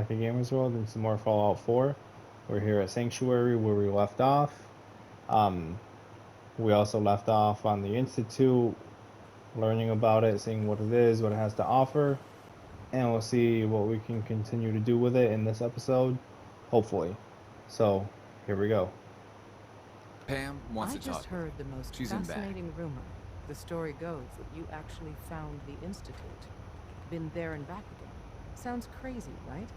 back at Gamers World and some more Fallout 4. We're here at Sanctuary where we left off. Um, we also left off on the Institute, learning about it, seeing what it is, what it has to offer, and we'll see what we can continue to do with it in this episode, hopefully. So, here we go. Pam wants I to just talk. heard the most She's in back. fascinating rumor. The story goes that you actually found the Institute. Been there and back again. Sounds crazy, right?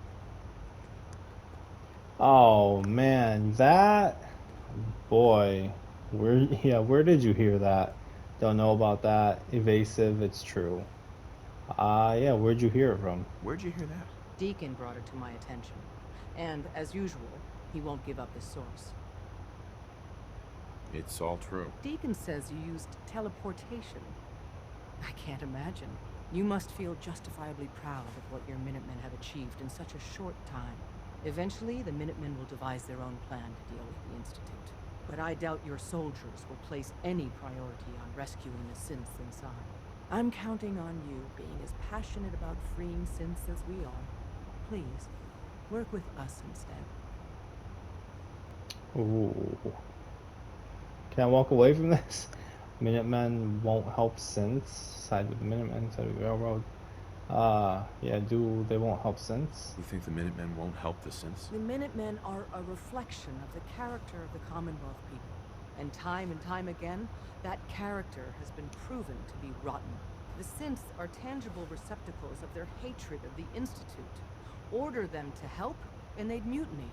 Oh man, that boy. Where did you hear that? Don't know about that. Evasive, it's true. Yeah, where'd you hear it from? Where'd you hear that? Deacon brought it to my attention. And, as usual, he won't give up his source. It's all true. Deacon says you used teleportation. I can't imagine. You must feel justifiably proud of what your Minutemen have achieved in such a short time. Eventually, the Minutemen will devise their own plan to deal with the Institute. But I doubt your soldiers will place any priority on rescuing the synths inside. I'm counting on you being as passionate about freeing synths as we are. Please, work with us instead. Ooh. Can I walk away from this? Minutemen won't help synths. Side with the Minutemen, side with the Railroad. Yeah, they won't help synths? You think the Minutemen won't help the synths? The Minutemen are a reflection of the character of the Commonwealth people. And time again, that character has been proven to be rotten. The synths are tangible receptacles of their hatred of the Institute. Order them to help, and they'd mutiny.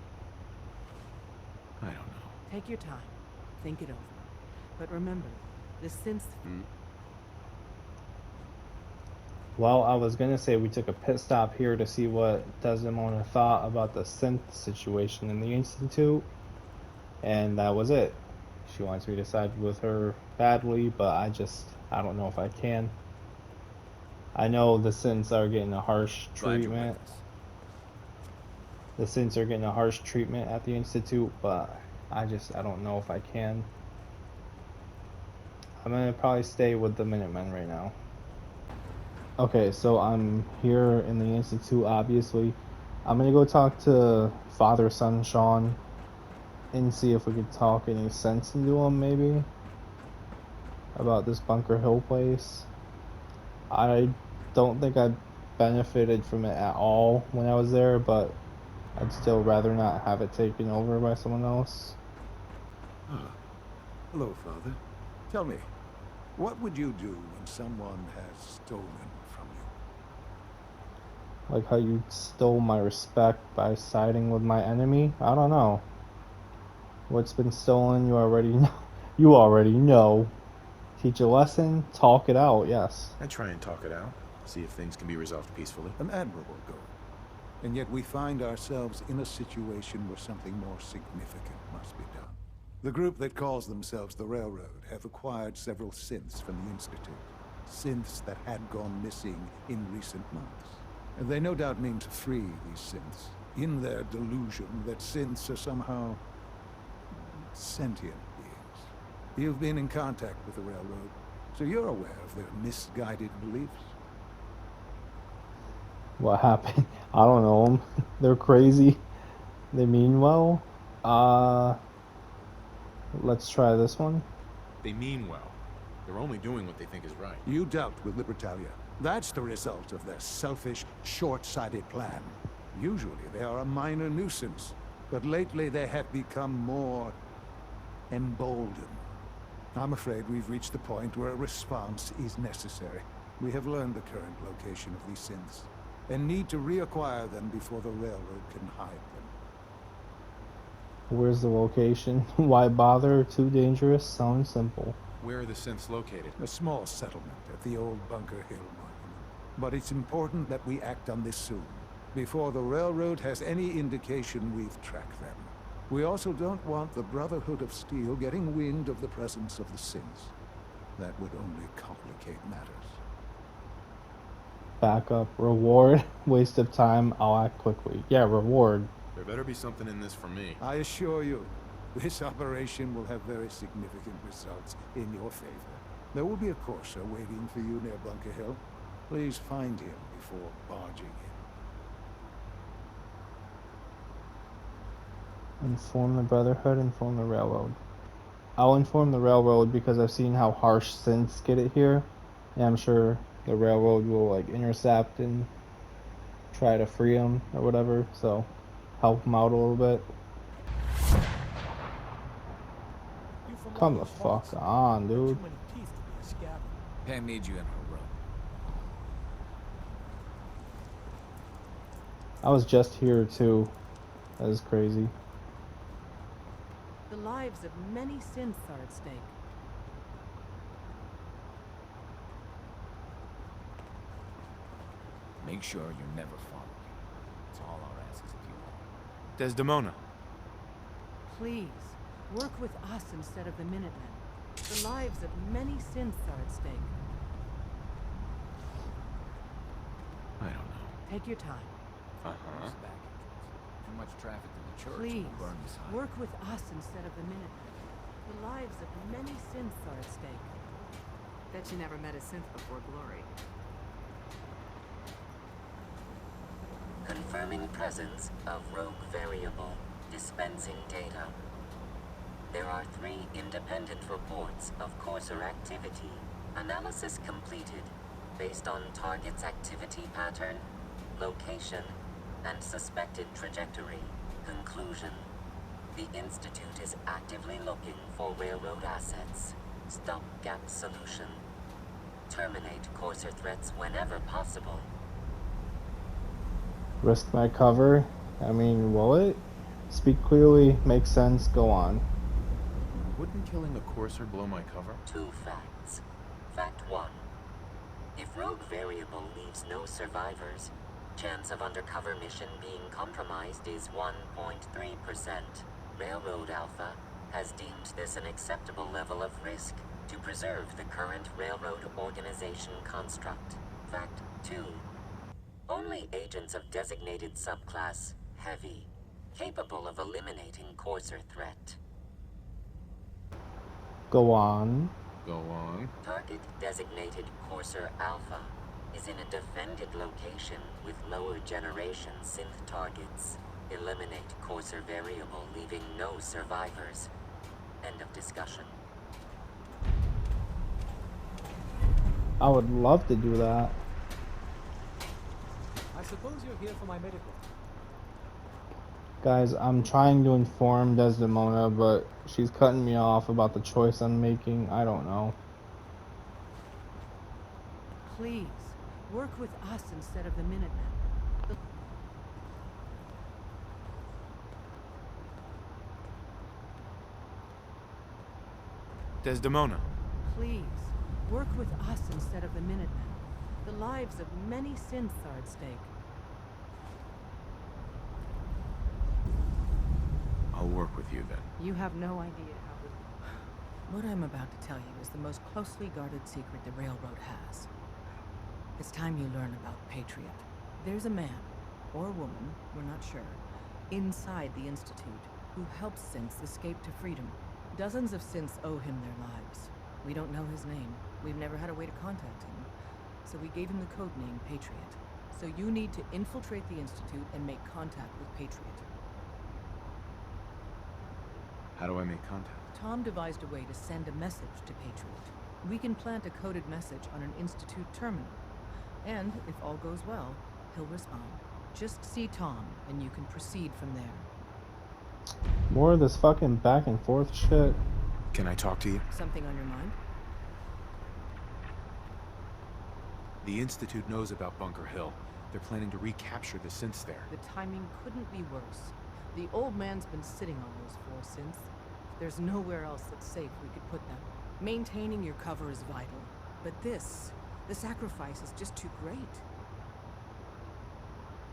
I don't know. Take your time. Think it over. But remember, the synths... Well, I was gonna say we took a pit stop here to see what Desdemona thought about the synth situation in the Institute, and that was it. She wants me to side with her badly, but I don't know if I can. I know the synths are getting a harsh treatment. The synths are getting a harsh treatment at the Institute, but I don't know if I can. I'm gonna probably stay with the Minutemen right now. Okay, so I'm here in the Institute, obviously. I'm gonna go talk to Father Sunshine and see if we could talk any sense into him, maybe, about this Bunker Hill place. I don't think I benefited from it at all when I was there, but I'd still rather not have it taken over by someone else. Hello, Father. Tell me, what would you do when someone has stolen from you? Like how you stole my respect by siding with my enemy? I don't know. What's been stolen, you already know. You already know. Teach a lesson, talk it out, yes. I try and talk it out. See if things can be resolved peacefully. An admirable goal. And yet we find ourselves in a situation where something more significant must be done. The group that calls themselves the Railroad have acquired several synths from the Institute. Synths that had gone missing in recent months. And they no doubt mean to free these synths, in their delusion that synths are somehow sentient beings. You've been in contact with the Railroad, so you're aware of their misguided beliefs. What happened? I don't know them. They're crazy. They mean well. Let's try this one. They mean well. They're only doing what they think is right. You dealt with Libertalia. That's the result of their selfish, short-sighted plan. Usually they are a minor nuisance, but lately they have become more emboldened. I'm afraid we've reached the point where a response is necessary. We have learned the current location of these synths, and need to reacquire them before the Railroad can hide them. Where's the location? Why bother? Too dangerous? Sounds simple. Where are the synths located? A small settlement at the old Bunker Hill monument. But it's important that we act on this soon, before the Railroad has any indication we've tracked them. We also don't want the Brotherhood of Steel getting wind of the presence of the synths. That would only complicate matters. Backup, reward, waste of time, I'll act quickly. Yeah, reward. There better be something in this for me. I assure you, this operation will have very significant results in your favor. There will be a courser waiting for you near Bunker Hill. Please find him before barging in. Inform the Brotherhood, inform the Railroad. I'll inform the Railroad because I've seen how harsh synths get it here. And I'm sure the Railroad will like intercept and try to free them or whatever. So help them out a little bit. You from Come the London's fuck Fox? on, Got dude. too many teeth to be a scavenger. Pam needs you in her room. I was just here too. That is crazy. The lives of many synths are at stake. Make sure you're never followed. That's all our asks of you all. Desdemona. Please, work with us instead of the Minutemen. The lives of many synths are at stake. I don't know. Take your time. Uh-huh. It's back entrance. Too much traffic to the church. Please, We'll burn this highway. work with us instead of the Minutemen. The lives of many synths are at stake. Bet you never met a synth before Glory. Confirming presence of rogue variable, dispensing data. There are 3 independent reports of Courser activity. Analysis completed, based on target's activity pattern, location, and suspected trajectory. Conclusion. The Institute is actively looking for railroad assets. Stopgap solution. Terminate Courser threats whenever possible. Risk my cover? I mean, will it? Speak clearly, make sense, go on. Wouldn't killing a courser blow my cover? 2 facts. Fact 1. If rogue variable leaves no survivors, chance of undercover mission being compromised is 1.3%. Railroad Alpha has deemed this an acceptable level of risk to preserve the current railroad organization construct. Fact 2. Only agents of designated subclass Heavy, capable of eliminating Courser threat. Go on. Go on. Target designated Courser Alpha is in a defended location with lower generation synth targets. Eliminate Courser variable, leaving no survivors. End of discussion. I would love to do that. I suppose you're here for my medical. Guys, I'm trying to inform Desdemona, but she's cutting me off about the choice I'm making. I don't know. Please, work with us instead of the Minutemen. Desdemona. Please, work with us instead of the Minutemen. The lives of many synths are at stake. I'll work with you then. You have no idea how... What I'm about to tell you is the most closely guarded secret the Railroad has. It's time you learn about Patriot. There's a man, or woman, we're not sure, inside the Institute, who helps synths escape to freedom. Dozens of synths owe him their lives. We don't know his name. We've never had a way to contact him. So we gave him the code name Patriot. So you need to infiltrate the Institute and make contact with Patriot. How do I make contact? Tom devised a way to send a message to Patriot. We can plant a coded message on an Institute terminal. And, if all goes well, he'll respond. Just see Tom, and you can proceed from there. More of this fucking back and forth shit. Can I talk to you? Something on your mind? The Institute knows about Bunker Hill. They're planning to recapture the synths there. The timing couldn't be worse. The old man's been sitting on those 4 synths. There's nowhere else that's safe we could put them. Maintaining your cover is vital. But the sacrifice is just too great.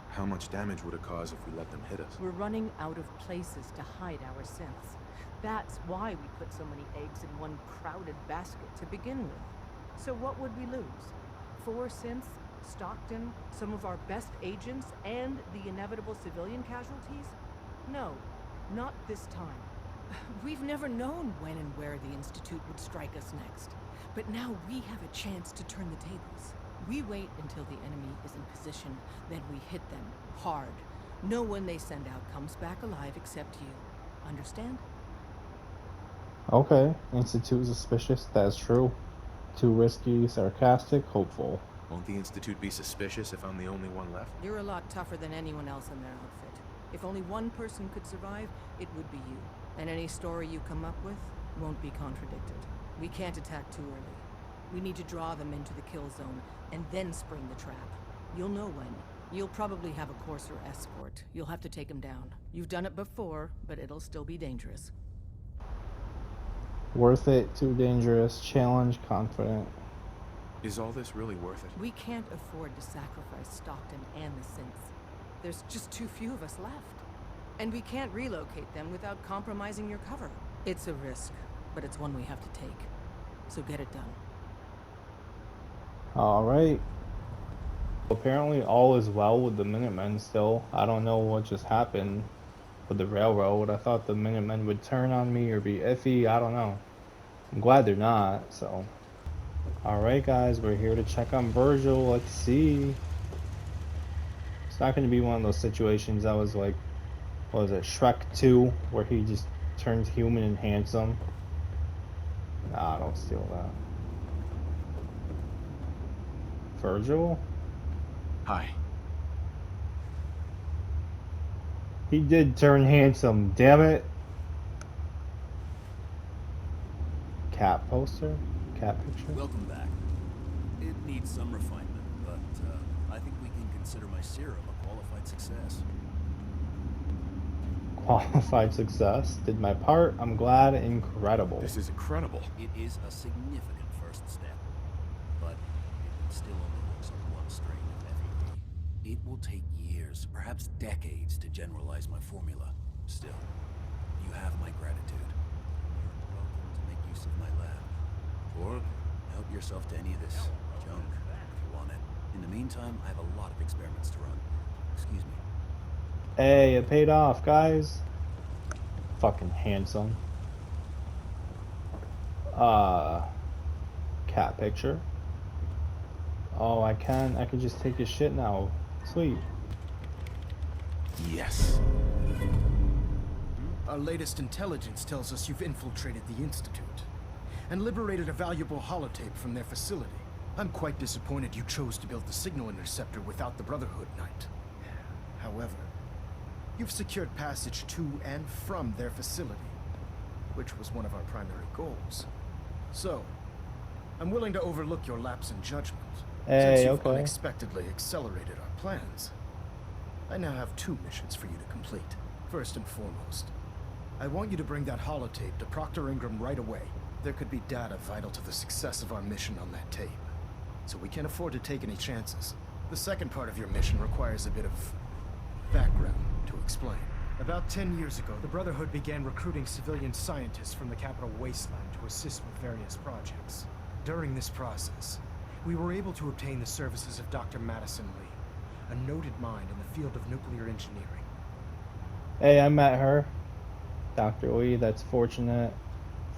How much damage would it cause if we let them hit us? We're running out of places to hide our synths. That's why we put so many eggs in one crowded basket to begin with. So what would we lose? 4 synths, Stockton, some of our best agents, and the inevitable civilian casualties? No, not this time. We've never known when and where the Institute would strike us next. But now we have a chance to turn the tables. We wait until the enemy is in position, then we hit them hard. No one they send out comes back alive except you. Understand? Okay, Institute suspicious, that's true. Too risky, sarcastic, hopeful. Won't the Institute be suspicious if I'm the only one left? You're a lot tougher than anyone else in their outfit. If only one person could survive, it would be you. And any story you come up with won't be contradicted. We can't attack too early. We need to draw them into the kill zone, and then spring the trap. You'll know when. You'll probably have a Courser escort. You'll have to take them down. You've done it before, but it'll still be dangerous. Worth it, too dangerous, challenge, confident. Is all this really worth it? We can't afford to sacrifice Stockton and the synths. There's just too few of us left. And we can't relocate them without compromising your cover. It's a risk, but it's one we have to take. So get it done. Alright. Apparently all is well with the Minutemen still. I don't know what just happened with the railroad. I thought the Minutemen would turn on me or be iffy. I don't know. I'm glad they're not, so. Alright guys, we're here to check on Virgil. Let's see. It's not going to be one of those situations that was like, what was it, Shrek 2, where he just turns human and handsome. Nah, don't steal that. Virgil? Hi. He did turn handsome, damn it. Cat poster? Cat picture? Welcome back. It needs some refinement, but I think we can consider my serum a qualified success. Qualified success. Did my part. I'm glad. Incredible. This is incredible. It is a significant first step, but it still only works on one strain of FEV. It will take years, perhaps decades, to generalize my formula. Still, you have my gratitude. You're welcome to make use of my lab. Or help yourself to any of this junk if you want it. In the meantime, I have a lot of experiments to run. Excuse me. Hey, it paid off, guys. Fucking handsome. Cat picture. Oh, I can just take his shit now. Sweet. Yes. Our latest intelligence tells us you've infiltrated the Institute and liberated a valuable holotape from their facility. I'm quite disappointed you chose to build the signal interceptor without the Brotherhood Knight. However, you've secured passage to and from their facility, which was one of our primary goals. So, I'm willing to overlook your lapse in judgment, since you've okay. unexpectedly accelerated our plans. I now have 2 missions for you to complete. First and foremost, I want you to bring that holotape to Proctor Ingram right away. There could be data vital to the success of our mission on that tape, so we can't afford to take any chances. The second part of your mission requires a bit of background to explain. About 10 years ago, the Brotherhood began recruiting civilian scientists from the capital wasteland to assist with various projects. During this process, we were able to obtain the services of Dr. Madison Lee, a noted mind in the field of nuclear engineering. Hey, I met her. Dr. Lee, that's fortunate.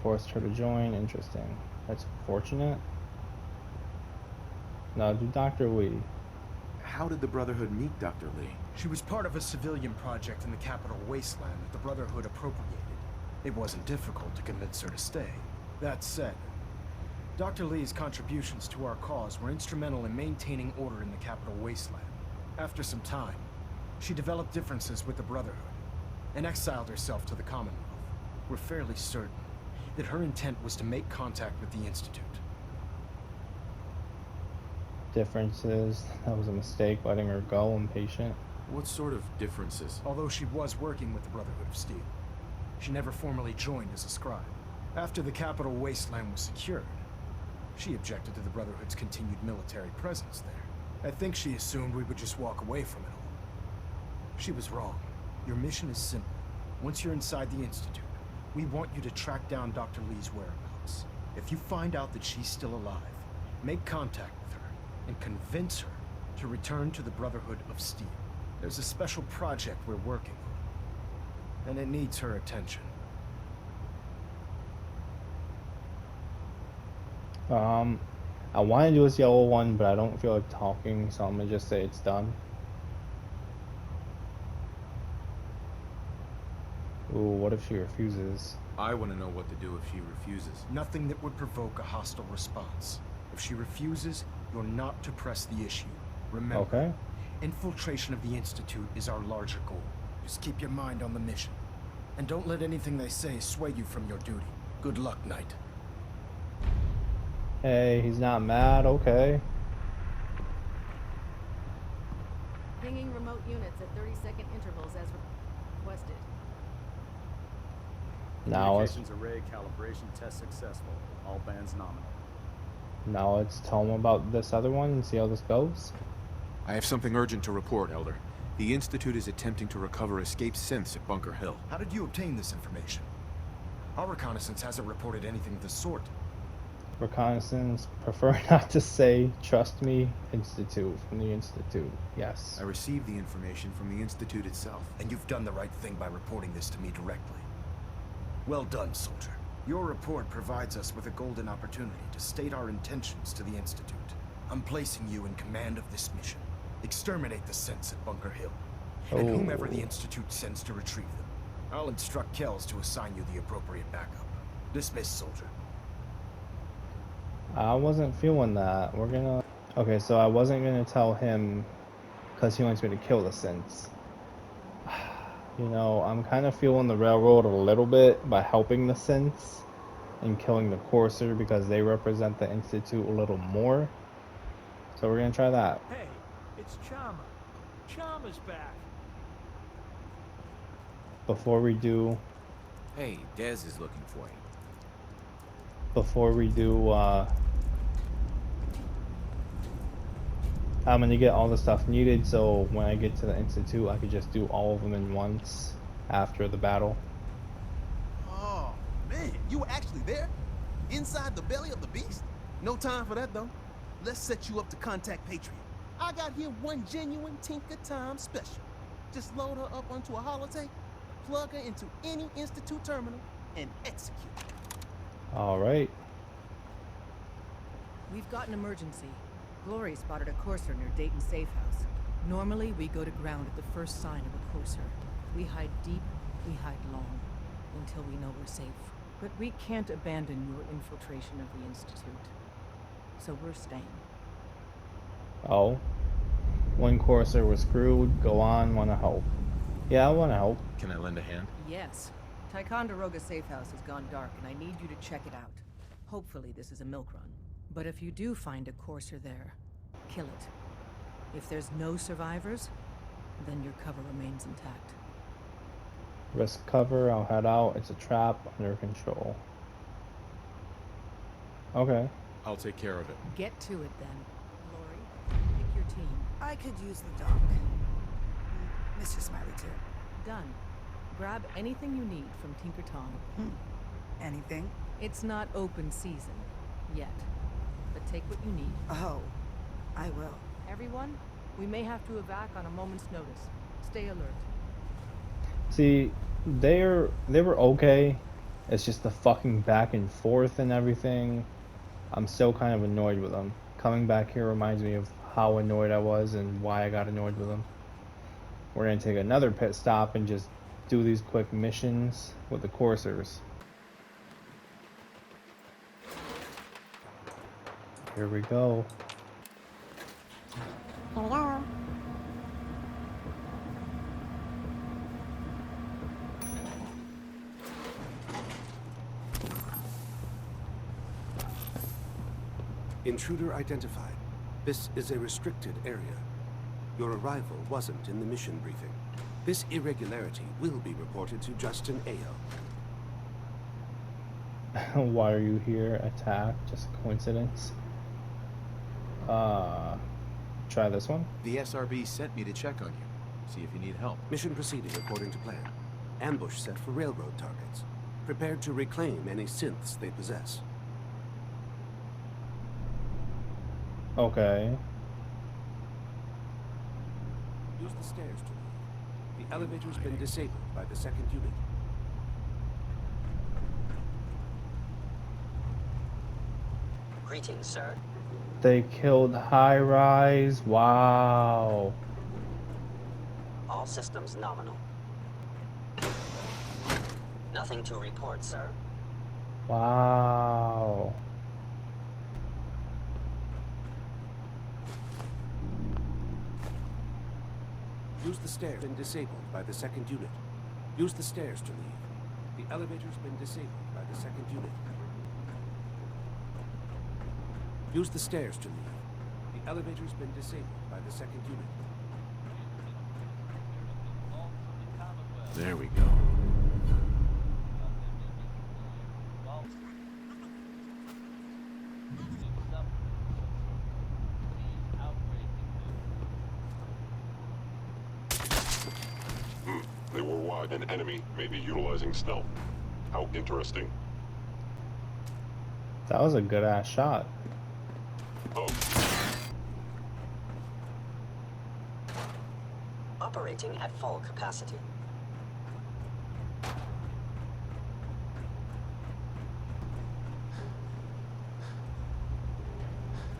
Forced her to join. Interesting. That's fortunate. No, do Dr. Lee. How did the Brotherhood meet Dr. Lee? She was part of a civilian project in the capital wasteland that the Brotherhood appropriated. It wasn't difficult to convince her to stay. That said, Dr. Lee's contributions to our cause were instrumental in maintaining order in the capital wasteland. After some time, she developed differences with the Brotherhood and exiled herself to the Commonwealth. We're fairly certain that her intent was to make contact with the Institute. Differences. That was a mistake, letting her go. Impatient. What sort of differences? Although she was working with the Brotherhood of Steel, she never formally joined as a scribe. After the capital wasteland was secured, she objected to the Brotherhood's continued military presence there. I think she assumed we would just walk away from it all. She was wrong. Your mission is simple. Once you're inside the Institute, we want you to track down Dr. Lee's whereabouts. If you find out that she's still alive, make contact with her and convince her to return to the Brotherhood of Steel. There's a special project we're working on, and it needs her attention. I want to do this yellow one, but I don't feel like talking, so I'm gonna just say it's done. Ooh, what if she refuses? I want to know what to do if she refuses. Nothing that would provoke a hostile response. If she refuses, you're not to press the issue. Remember, Okay. infiltration of the Institute is our larger goal. Just keep your mind on the mission. And don't let anything they say sway you from your duty. Good luck, Knight. Hey, he's not mad. Okay. Pinging remote units at 30-second intervals as requested. Now let's array calibration test successful. All bands nominal. tell him about this other one and see how this goes. I have something urgent to report, Elder. The Institute is attempting to recover escaped synths at Bunker Hill. How did you obtain this information? Our reconnaissance hasn't reported anything of the sort. Reconnaissance, prefer not to say, trust me, Institute, from the Institute. Yes. I received the information from the Institute itself. And you've done the right thing by reporting this to me directly. Well done, soldier. Your report provides us with a golden opportunity to state our intentions to the Institute. I'm placing you in command of this mission. Exterminate the synths at Bunker Hill. And whomever the Institute sends to retrieve them. I'll instruct Kells to assign you the appropriate backup. Dismissed, soldier. I wasn't feeling that. We're gonna... Okay, so I wasn't gonna tell him because he wants me to kill the synths. You know, I'm kind of feeling the Railroad a little bit by helping the synths and killing the Courser because they represent the Institute a little more. So we're gonna try that. Hey, it's Chama. Chama's back. Before we do, Hey, Dez is looking for you. I'm gonna get all the stuff needed so when I get to the Institute I could just do all of them in once after the battle. Oh, man, you were actually there? Inside the belly of the beast? No time for that, though. Let's set you up to contact Patriot. I got here one genuine Tinker Time special. Just load her up onto a holotape, plug her into any Institute terminal, and execute. Alright. We've got an emergency. Glory spotted a Courser near Dayton Safe House. Normally, we go to ground at the first sign of a Courser. We hide deep, we hide long, until we know we're safe. But we can't abandon your infiltration of the Institute. So we're staying. Oh. One Courser was screwed. Go on, wanna help. Yeah, I wanna help. Can I lend a hand? Yes. Ticonderoga Safe House has gone dark, and I need you to check it out. Hopefully this is a milk run. But if you do find a Courser there, kill it. If there's no survivors, then your cover remains intact. Risk cover, I'll head out. It's a trap, under control. Okay. I'll take care of it. Get to it then. Lori, pick your team. I could use the dock. Mr. Smiley, too. Done. Grab anything you need from Tinker Tom. Anything? It's not open season. Yet. But take what you need. Oh, I will. Everyone, we may have to evac on a moment's notice. Stay alert. See, they were okay. It's just the fucking back and forth and everything. I'm still kind of annoyed with them. Coming back here reminds me of how annoyed I was and why I got annoyed with them. We're gonna take another pit stop and just do these quick missions with the Coursers. Here we go. Here we go. Intruder identified. This is a restricted area. Your arrival wasn't in the mission briefing. This irregularity will be reported to Justin Ayo. Why are you here? Attack? Just a coincidence? Try this one. The SRB sent me to check on you. See if you need help. Mission proceeding according to plan. Ambush set for railroad targets. Prepared to reclaim any synths they possess. Okay. Use the stairs to leave. The elevator's been disabled by the second unit. Greetings, sir. They killed High Rise. Wow. All systems nominal. Nothing to report, sir. Wow. Use the stairs. Been disabled by the second unit. Use the stairs to leave. The elevator's been disabled by the second unit. Use the stairs to leave. The elevator's been disabled by the second unit. There we go. They were wide. An enemy may be utilizing stealth. How interesting. That was a good ass shot. Oh. Operating at full capacity.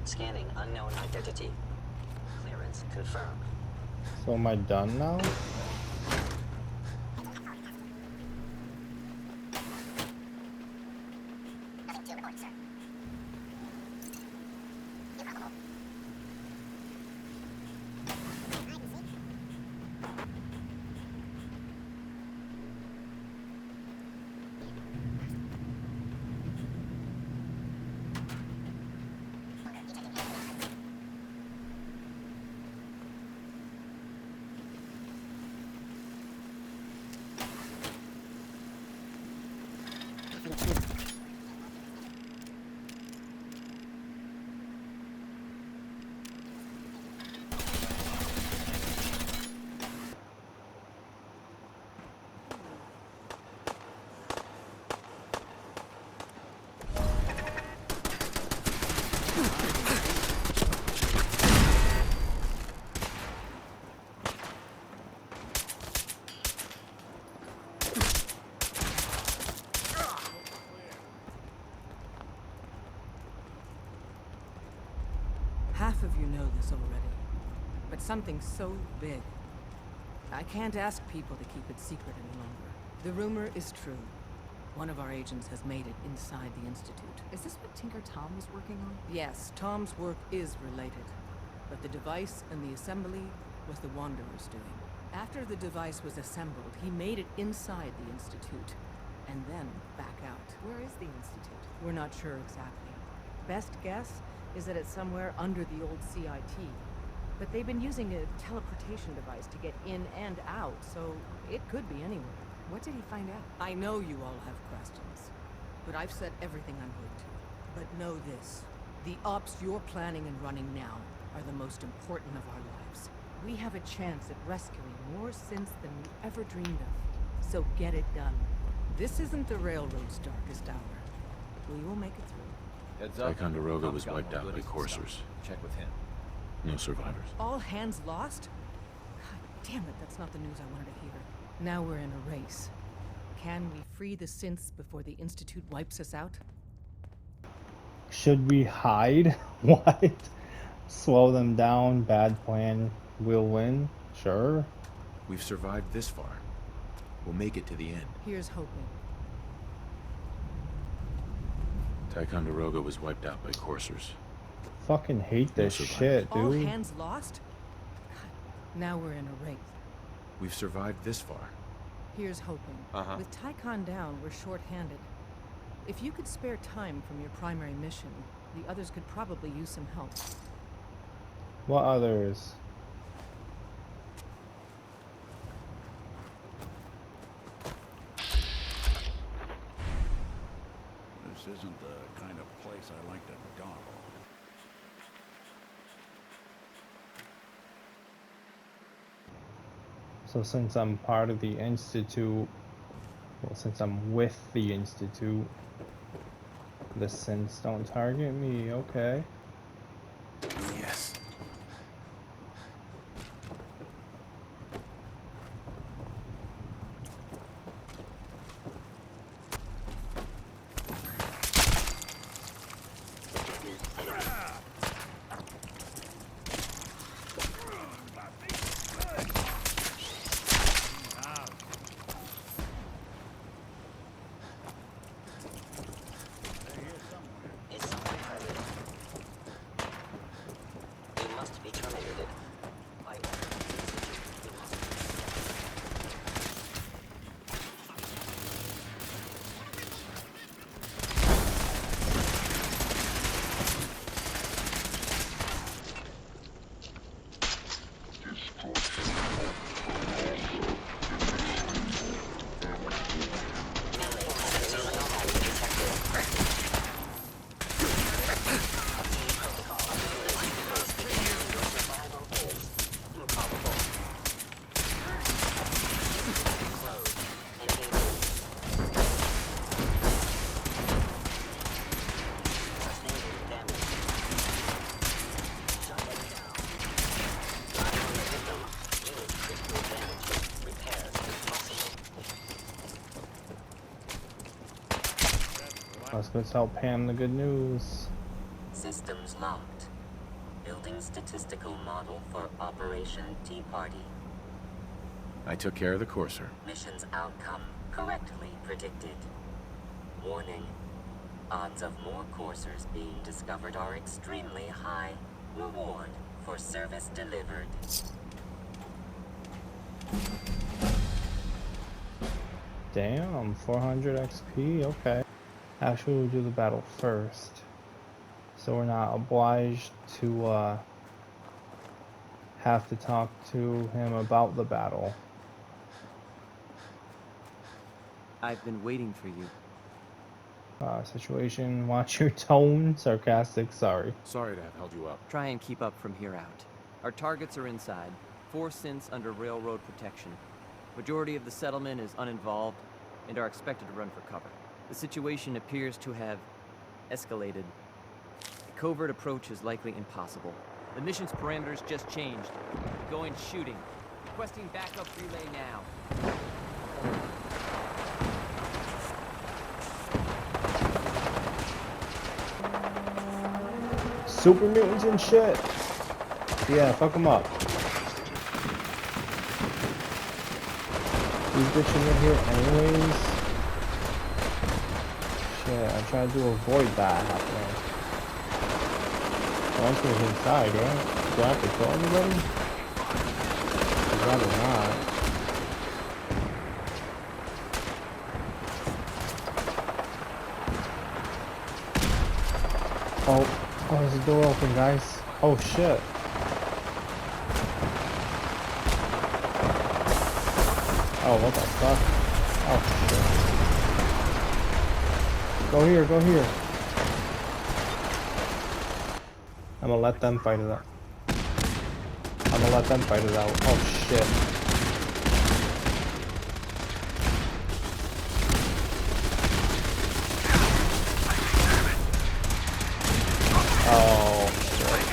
Scanning unknown identity. Clearance confirmed. So am I done now? Half of you know this already, but something so big, I can't ask people to keep it secret any longer. The rumor is true. One of our agents has made it inside the Institute. Is this what Tinker Tom was working on? Yes, Tom's work is related, but the device and the assembly was the Wanderer's doing. After the device was assembled, he made it inside the Institute, and then back out. Where is the Institute? We're not sure exactly. Best guess is that it's somewhere under the old CIT. But they've been using a teleportation device to get in and out, so it could be anywhere. What did he find out? I know you all have questions, but I've said everything I'm going to. But know this, the ops you're planning and running now are the most important of our lives. We have a chance at rescuing more synths than we ever dreamed of. So get it done. This isn't the Railroad's darkest hour. We will make it through. Heads up. Ticonderoga was wiped out by coursers. Check with him. No survivors. All hands lost? God damn it, that's not the news I wanted to hear. Now we're in a race. Can we free the synths before the Institute wipes us out? Should we hide? What? Slow them down, bad plan, we'll win? Sure. We've survived this far. We'll make it to the end. Here's hoping. Ticonderoga was wiped out by coursers. Fucking hate this shit, dude. All hands lost? God, now we're in a race. We've survived this far. Here's hoping. With Tycon down, we're short-handed. If you could spare time from your primary mission, the others could probably use some help. What others? This isn't the kind of place I like to dawdle. So since I'm part of the Institute, well, since I'm with the Institute, the synths don't target me, okay. Yes. must be terminated. By order of the Institute, we must Let's go tell Pam the good news. Systems locked. Building statistical model for Operation Tea Party. I took care of the Courser. Mission's outcome correctly predicted. Warning. Odds of more coursers being discovered are extremely high. Reward for service delivered. Damn, 400 XP, okay. Actually, we'll do the battle first. So we're not obliged to have to talk to him about the battle. I've been waiting for you. Situation, watch your tone. Sarcastic, sorry. Sorry to have held you up. Try and keep up from here out. Our targets are inside. 4 synths under railroad protection. Majority of the settlement is uninvolved and are expected to run for cover. The situation appears to have escalated. A covert approach is likely impossible. The mission's parameters just changed. Going shooting. Requesting backup relay now. Super mutants and shit. Yeah, fuck them up. These bitches in here anyways. Shit, I'm trying to avoid that happening. Once we're inside, right? Do I have to kill anybody? I'd rather not. Oh, there's a door open, guys. Oh shit. Oh, what the fuck? Oh shit. Go here, go here. I'm gonna let them fight it out. I'm gonna let them fight it out. Oh shit. Oh shit.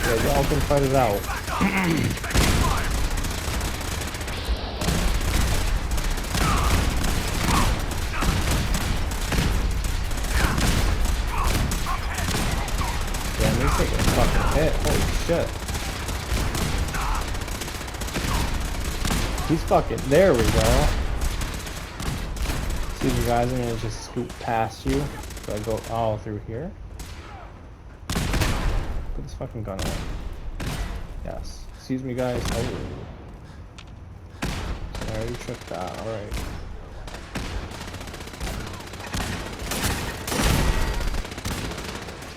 Yeah, y'all can fight it out. Taking a fucking hit. Holy shit. He's fucking. There we go. Excuse me, guys. I'm gonna just scoot past you. So I go all through here. Put this fucking gun away. Yes. Excuse me, guys. Oh. So I already tripped that. Alright.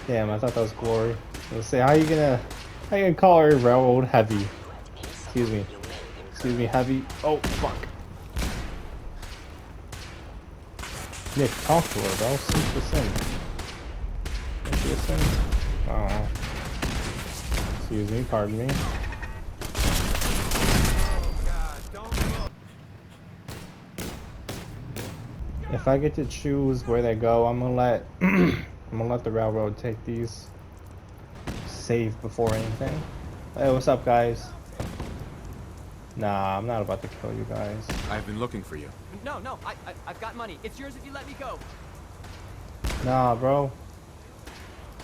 Damn, I thought that was Glory. Let's say, how you gonna call her railroad heavy? Excuse me, heavy. Oh fuck. Nick, talk to her, bro. Seek the sin. Is she a sin? Oh. Excuse me, pardon me. If I get to choose where they go, I'm gonna let the railroad take these. Save before anything. Hey, what's up, guys? Nah, I'm not about to kill you guys. I've been looking for you. No, I've got money. It's yours if you let me go. Nah, bro.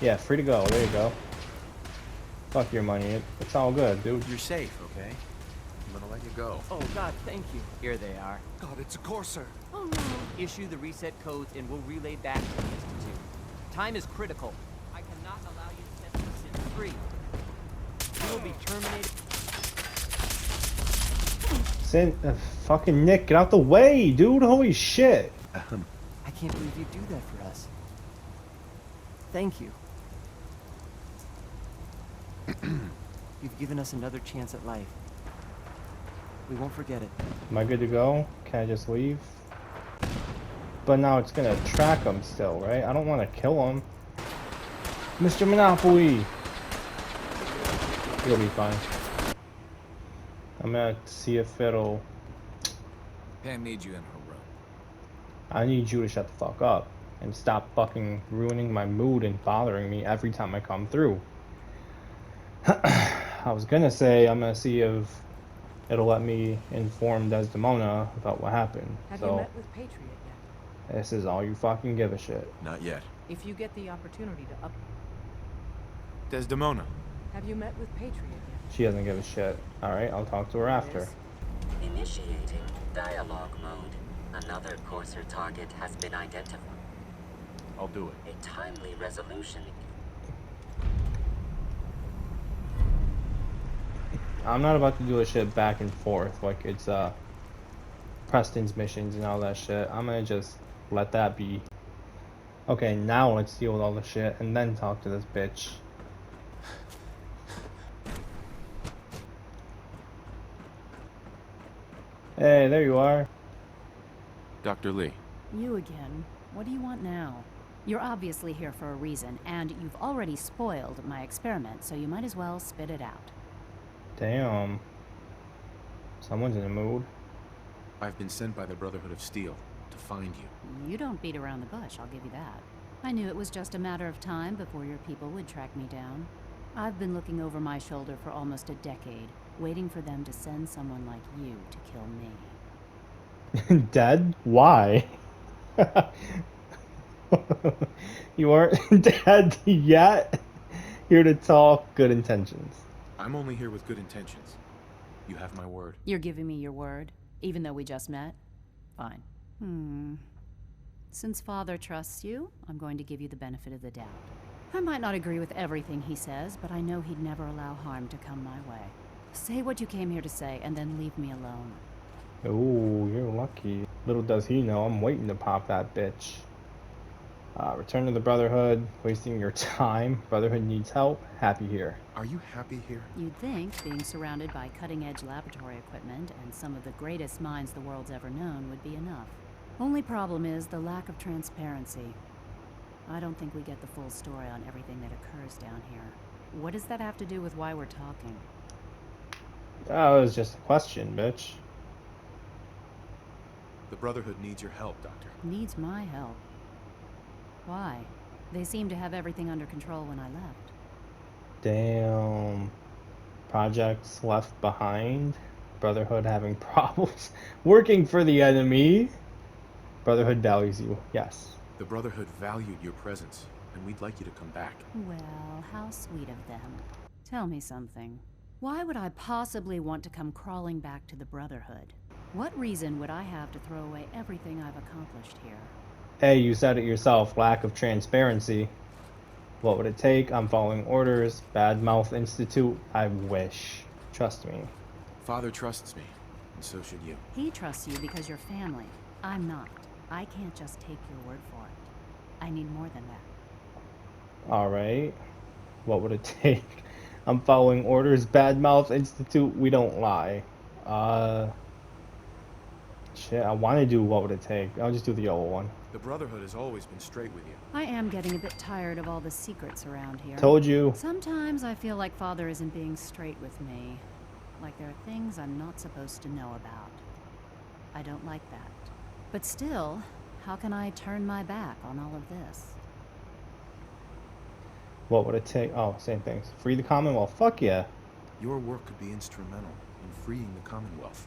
Yeah, free to go. There you go. Fuck your money. It's all good, dude. You're safe, okay? I'm gonna let you go. Oh God, thank you. Here they are. God, it's a Courser. Oh no. Issue the reset codes and we'll relay back to the Institute. Time is critical. I cannot allow you to test the free. You will be terminated. Fucking Nick, get out the way, dude. Holy shit. I can't believe you do that for us. Thank you. You've given us another chance at life. We won't forget it. Am I good to go? Can I just leave? But now it's gonna track him still, right? I don't want to kill him. Mr. Monopoly! You'll be fine. I'm gonna see if it'll... Pam needs you in her room. I need you to shut the fuck up and stop fucking ruining my mood and bothering me every time I come through. I was gonna say I'm gonna see if it'll let me inform Desdemona about what happened. Have you met with Patriot yet? This is all you fucking give a shit. Not yet. If you get the opportunity to up... Desdemona. Have you met with Patriot yet? She doesn't give a shit. Alright, I'll talk to her after. Initiating dialogue mode. Another courser target has been identified. I'll do it. A timely resolution. I'm not about to do this shit back and forth like it's Preston's missions and all that shit. I'm gonna just let that be. Okay, now let's deal with all the shit and then talk to this bitch. Hey, there you are. Dr. Lee. You again. What do you want now? You're obviously here for a reason, and you've already spoiled my experiment, so you might as well spit it out. Damn. Someone's in a mood. I've been sent by the Brotherhood of Steel to find you. You don't beat around the bush, I'll give you that. I knew it was just a matter of time before your people would track me down. I've been looking over my shoulder for almost a decade, waiting for them to send someone like you to kill me. Dead? Why? You aren't dead yet? Here to talk good intentions. I'm only here with good intentions. You have my word. You're giving me your word, even though we just met? Fine. Since Father trusts you, I'm going to give you the benefit of the doubt. I might not agree with everything he says, but I know he'd never allow harm to come my way. Say what you came here to say, and then leave me alone. Ooh, you're lucky. Little does he know, I'm waiting to pop that bitch. Return to the Brotherhood, wasting your time. Brotherhood needs help. Happy here. Are you happy here? You'd think being surrounded by cutting-edge laboratory equipment and some of the greatest minds the world's ever known would be enough. Only problem is the lack of transparency. I don't think we get the full story on everything that occurs down here. What does that have to do with why we're talking? That was just a question, bitch. The Brotherhood needs your help, Doctor. Needs my help. Why? They seemed to have everything under control when I left. Damn. Projects left behind. Brotherhood having problems. Working for the enemy. Brotherhood values you. Yes. The Brotherhood valued your presence, and we'd like you to come back. Well, how sweet of them. Tell me something. Why would I possibly want to come crawling back to the Brotherhood? What reason would I have to throw away everything I've accomplished here? Hey, you said it yourself. Lack of transparency. What would it take? I'm following orders. Badmouth Institute. I wish. Trust me. Father trusts me, and so should you. He trusts you because you're family. I'm not. I can't just take your word for it. I need more than that. Alright. What would it take? I'm following orders. Badmouth Institute. We don't lie. Shit, I want to do what would it take. I'll just do the old one. The Brotherhood has always been straight with you. I am getting a bit tired of all the secrets around here. Told you. Sometimes I feel like Father isn't being straight with me. Like there are things I'm not supposed to know about. I don't like that. But still, how can I turn my back on all of this? What would it take? Oh, same things. Free the Commonwealth. Fuck yeah. Your work could be instrumental in freeing the Commonwealth.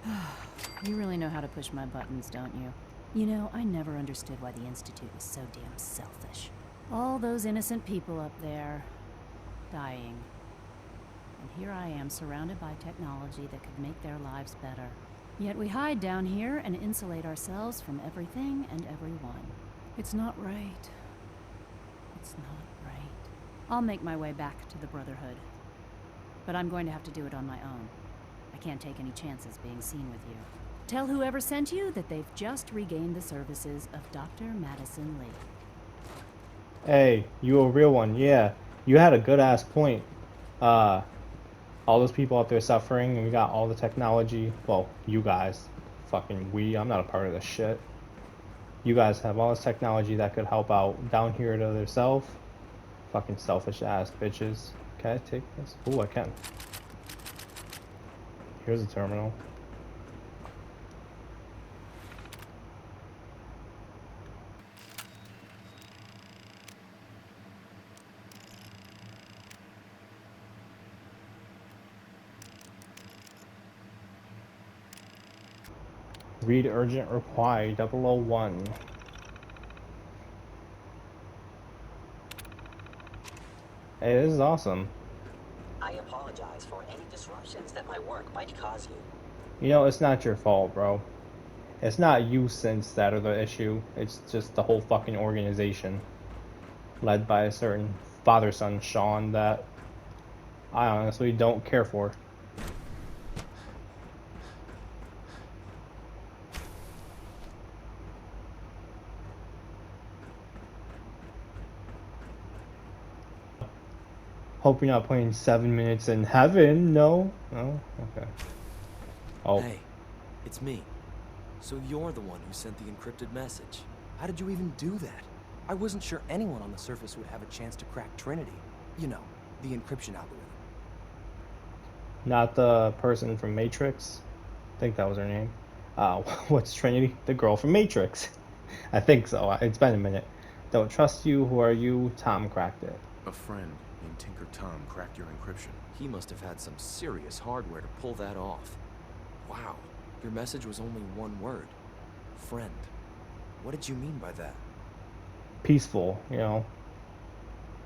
You really know how to push my buttons, don't you? You know, I never understood why the Institute was so damn selfish. All those innocent people up there, dying. And here I am, surrounded by technology that could make their lives better. Yet we hide down here and insulate ourselves from everything and everyone. It's not right. It's not right. I'll make my way back to the Brotherhood. But I'm going to have to do it on my own. I can't take any chances being seen with you. Tell whoever sent you that they've just regained the services of Dr. Madison Lee. Hey, you a real one, yeah. You had a good ass point. All those people out there suffering, and we got all the technology. Well, you guys. Fucking we. I'm not a part of this shit. You guys have all this technology that could help out down here to themselves. Fucking selfish ass bitches. Can I take this? Ooh, I can. Here's a terminal. Read urgent reply 001. Hey, this is awesome. I apologize for any disruptions that my work might cause you. You know, it's not your fault, bro. It's not you since that are the issue. It's just the whole fucking organization. Led by a certain father-son Sean that I honestly don't care for. Hope you're not playing 7 minutes in heaven. No? Oh, okay. Oh. Hey, it's me. So you're the one who sent the encrypted message. How did you even do that? I wasn't sure anyone on the surface would have a chance to crack Trinity. You know, the encryption algorithm. Not the person from Matrix. I think that was her name. What's Trinity? The girl from Matrix. I think so. It's been a minute. Don't trust you. Who are you? Tom cracked it. A friend named Tinker Tom cracked your encryption. He must have had some serious hardware to pull that off. Wow, your message was only one word. Friend. What did you mean by that? Peaceful, you know.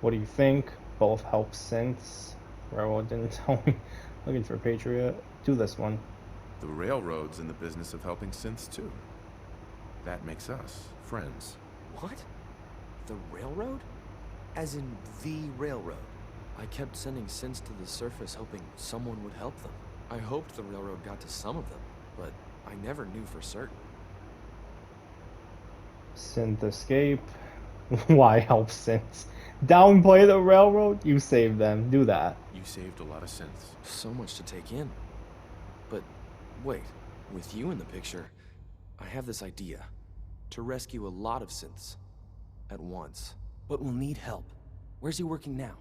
What do you think? Both help since. Railroad didn't tell me. Looking for Patriot. Do this one. The Railroad's in the business of helping synths too. That makes us friends. What? The Railroad? As in the Railroad? I kept sending synths to the surface hoping someone would help them. I hoped the Railroad got to some of them, but I never knew for certain. Synth escape. Why help synths? Downplay the Railroad? You saved them. Do that. You saved a lot of synths. So much to take in. But wait, with you in the picture, I have this idea. To rescue a lot of synths. At once. But we'll need help. Where's he working now?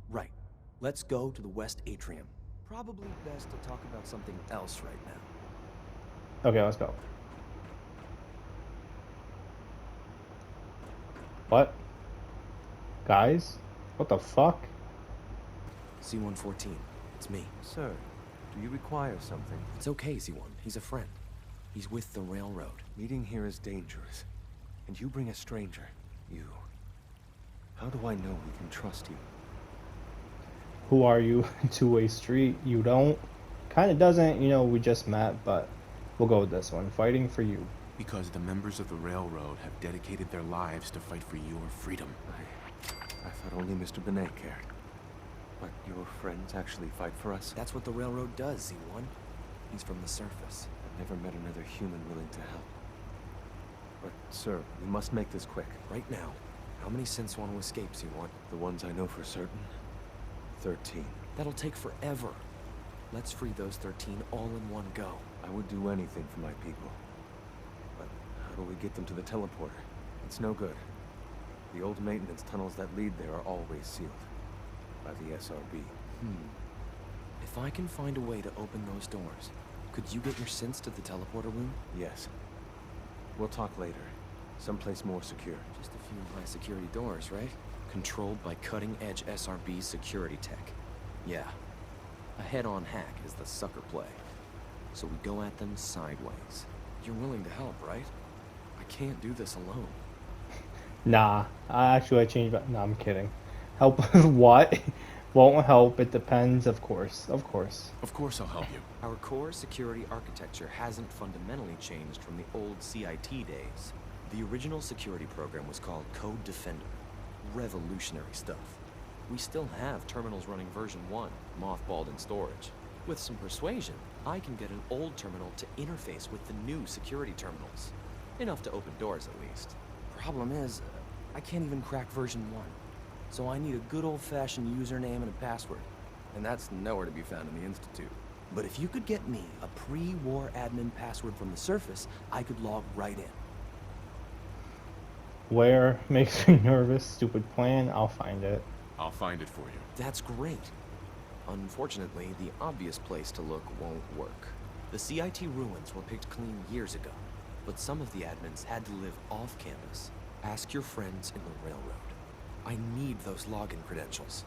Right. Let's go to the West Atrium. Probably best to talk about something else right now. Okay, let's go. What? Guys? What the fuck? C-114. It's me. Sir, do you require something? It's okay, C-1. He's a friend. He's with the Railroad. Meeting here is dangerous. And you bring a stranger. You. How do I know we can trust you? Who are you? Two-way street. You don't. Kind of doesn't. You know, we just met, but we'll go with this one. Fighting for you. Because the members of the Railroad have dedicated their lives to fight for your freedom. I thought only Mr. Benet cared. But your friends actually fight for us? That's what the Railroad does, Z1. He's from the surface. I've never met another human willing to help. But, sir, we must make this quick. Right now. How many synths want to escape, Z1? The ones I know for certain? 13. That'll take forever. Let's free those 13 all in one go. I would do anything for my people. But how do we get them to the teleporter? It's no good. The old maintenance tunnels that lead there are always sealed. By the SRB. If I can find a way to open those doors, could you get your synths to the teleporter room? Yes. We'll talk later. Someplace more secure. Just a few high-security doors, right? Controlled by cutting-edge SRB security tech. Yeah. A head-on hack is the sucker play. So we go at them sideways. You're willing to help, right? I can't do this alone. Nah. I changed my... Nah, I'm kidding. Help what? Won't help. It depends, of course. Of course. Of course I'll help you. Our core security architecture hasn't fundamentally changed from the old CIT days. The original security program was called Code Defender. Revolutionary stuff. We still have terminals running version 1, mothballed in storage. With some persuasion, I can get an old terminal to interface with the new security terminals. Enough to open doors, at least. Problem is, I can't even crack version 1. So I need a good old-fashioned username and a password. And that's nowhere to be found in the Institute. But if you could get me a pre-war admin password from the surface, I could log right in. Where makes me nervous? Stupid plan. I'll find it. I'll find it for you. That's great. Unfortunately, the obvious place to look won't work. The CIT ruins were picked clean years ago, but some of the admins had to live off campus. Ask your friends in the railroad. I need those login credentials.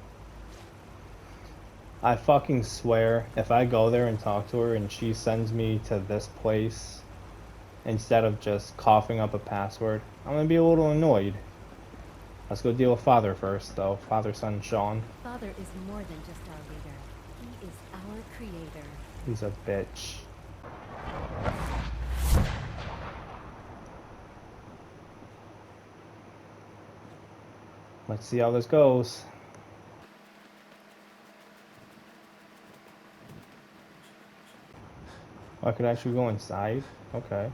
I fucking swear, if I go there and talk to her and she sends me to this place instead of just coughing up a password, I'm gonna be a little annoyed. Let's go deal with Father first, though. Father, son, Sean. Father is more than just our leader. He is our creator. He's a bitch. Let's see how this goes. I could actually go inside? Okay.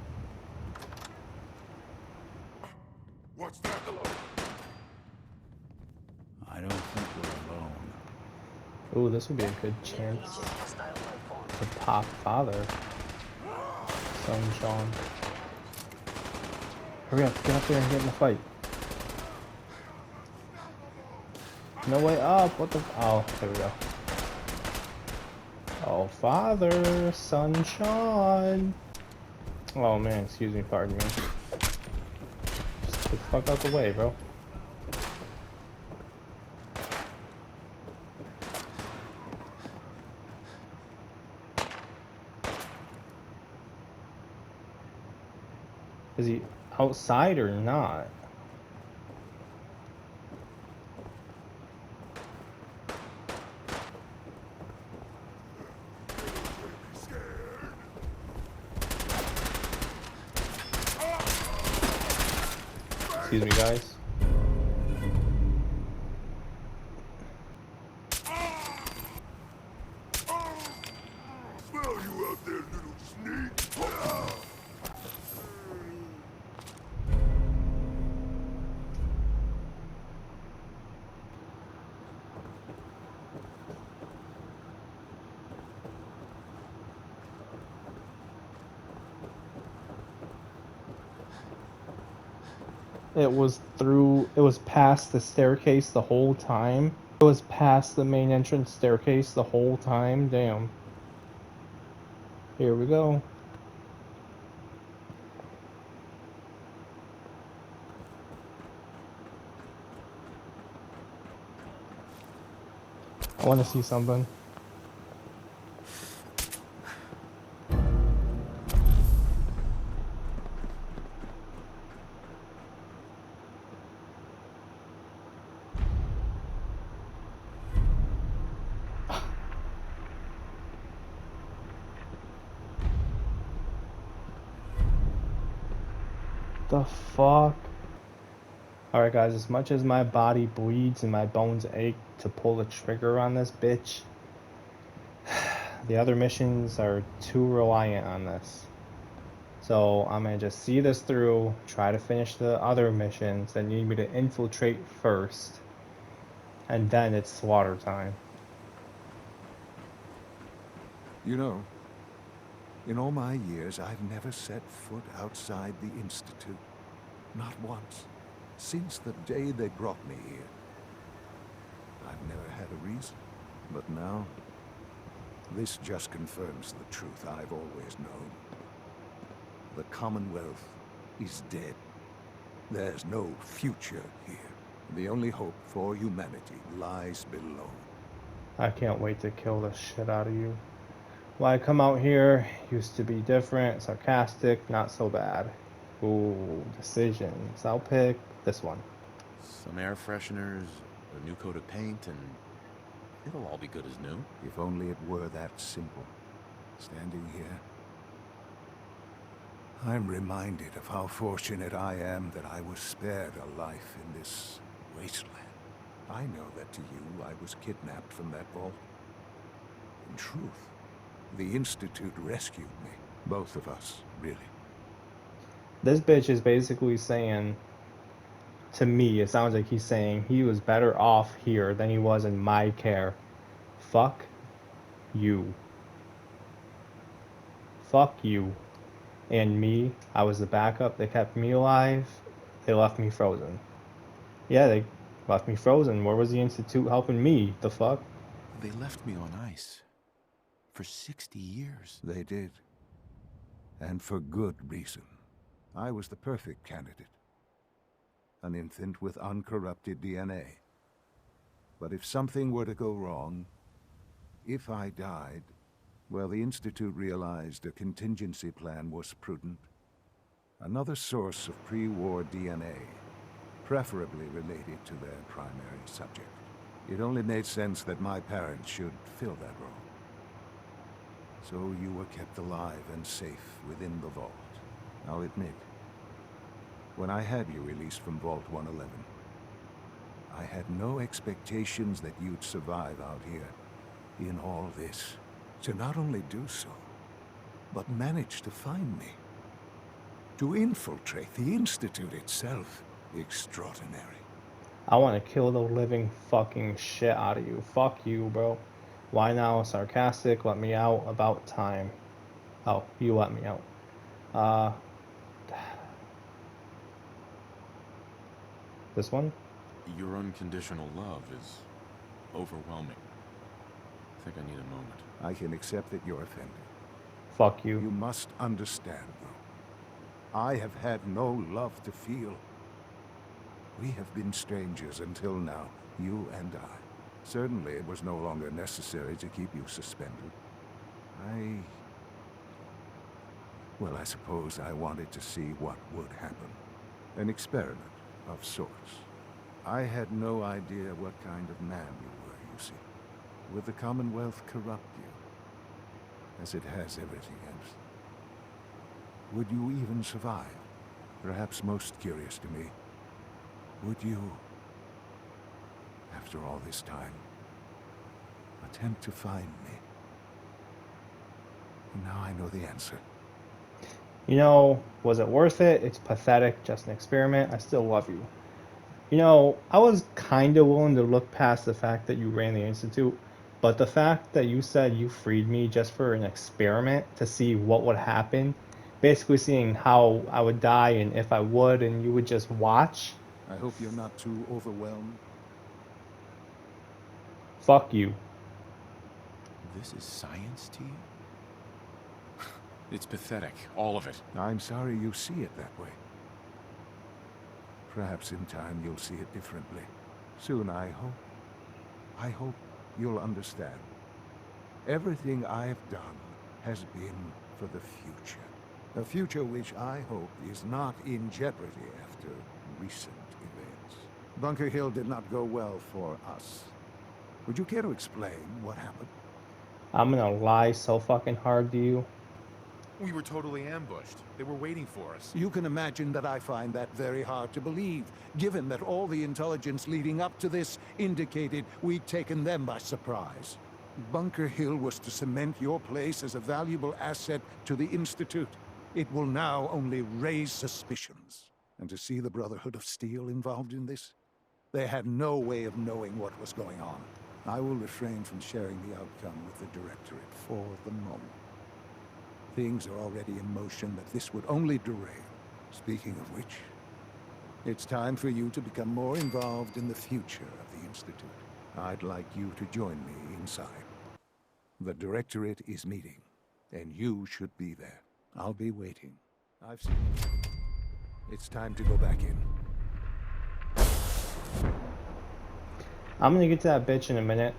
What's that? I don't think we're alone. Ooh, this would be a good chance to pop Father. Son Sean. Hurry up, get up there and get in the fight. No way up, what the... Oh, there we go. Oh, Father, son Sean. Oh man, excuse me, pardon me. Just get the fuck out the way, bro. Is he outside or not? Excuse me, guys. Smell you out there, little sneak. It was past the staircase the whole time. It was past the main entrance staircase the whole time. Damn. Here we go. I want to see something. The fuck? Alright guys, as much as my body bleeds and my bones ache to pull the trigger on this bitch, the other missions are too reliant on this. So I'm gonna just see this through, try to finish the other missions that need me to infiltrate first, and then it's slaughter time. You know, in all my years, I've never set foot outside the Institute. Not once. Since the day they brought me here. I've never had a reason. But now, this just confirms the truth I've always known. The Commonwealth is dead. There's no future here. The only hope for humanity lies below. I can't wait to kill the shit out of you. Why come out here used to be different, sarcastic, not so bad. Ooh, decisions. I'll pick this one. Some air fresheners, a new coat of paint, and it'll all be good as new. If only it were that simple. Standing here, I'm reminded of how fortunate I am that I was spared a life in this wasteland. I know that to you, I was kidnapped from that vault. In truth, the Institute rescued me. Both of us, really. This bitch is basically saying, to me, it sounds like he's saying he was better off here than he was in my care. Fuck you. Fuck you. And me, I was the backup. They kept me alive. They left me frozen. Yeah, they left me frozen. Where was the Institute helping me? The fuck? They left me on ice. For 60 years. They did. And for good reason. I was the perfect candidate. An infant with uncorrupted DNA. But if something were to go wrong, if I died, well, the Institute realized a contingency plan was prudent. Another source of pre-war DNA, preferably related to their primary subject. It only made sense that my parents should fill that role. So you were kept alive and safe within the vault. I'll admit, when I had you released from Vault 111, I had no expectations that you'd survive out here in all this. To not only do so, but manage to find me. To infiltrate the Institute itself. Extraordinary. I want to kill the living fucking shit out of you. Fuck you, bro. Why now? Sarcastic. Let me out. About time. Oh, you let me out. This one? Your unconditional love is overwhelming. I think I need a moment. I can accept that you're offended. Fuck you. You must understand, though. I have had no love to feel. We have been strangers until now, you and I. Certainly it was no longer necessary to keep you suspended. Well, I suppose I wanted to see what would happen. An experiment of sorts. I had no idea what kind of man you were, you see. Would the Commonwealth corrupt you? As it has everything else. Would you even survive? Perhaps most curious to me, would you, after all this time, attempt to find me? And now I know the answer. You know, was it worth it? It's pathetic, just an experiment. I still love you. You know, I was kind of willing to look past the fact that you ran the Institute, but the fact that you said you freed me just for an experiment to see what would happen, basically seeing how I would die and if I would, and you would just watch. I hope you're not too overwhelmed. Fuck you. This is science to you? It's pathetic, all of it. I'm sorry you see it that way. Perhaps in time you'll see it differently. Soon, I hope. I hope you'll understand. Everything I've done has been for the future. A future which I hope is not in jeopardy after recent events. Bunker Hill did not go well for us. Would you care to explain what happened? I'm gonna lie so fucking hard to you. We were totally ambushed. They were waiting for us. You can imagine that I find that very hard to believe, given that all the intelligence leading up to this indicated we'd taken them by surprise. Bunker Hill was to cement your place as a valuable asset to the Institute. It will now only raise suspicions. And to see the Brotherhood of Steel involved in this? They had no way of knowing what was going on. I will refrain from sharing the outcome with the Directorate for the moment. Things are already in motion that this would only derail. Speaking of which, it's time for you to become more involved in the future of the Institute. I'd like you to join me inside. The Directorate is meeting, and you should be there. I'll be waiting. I've seen it. It's time to go back in. I'm gonna get to that bitch in a minute.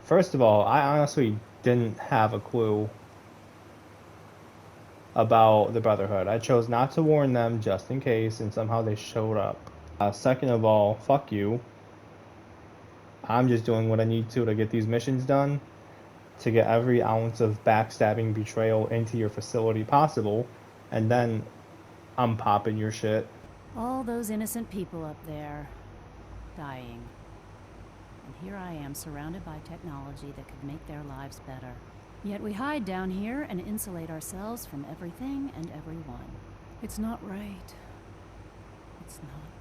First of all, I honestly didn't have a clue about the Brotherhood. I chose not to warn them just in case, and somehow they showed up. Second of all, fuck you. I'm just doing what I need to get these missions done, to get every ounce of backstabbing betrayal into your facility possible, and then I'm popping your shit. All those innocent people up there, dying. And here I am surrounded by technology that could make their lives better. Yet we hide down here and insulate ourselves from everything and everyone. It's not right. It's not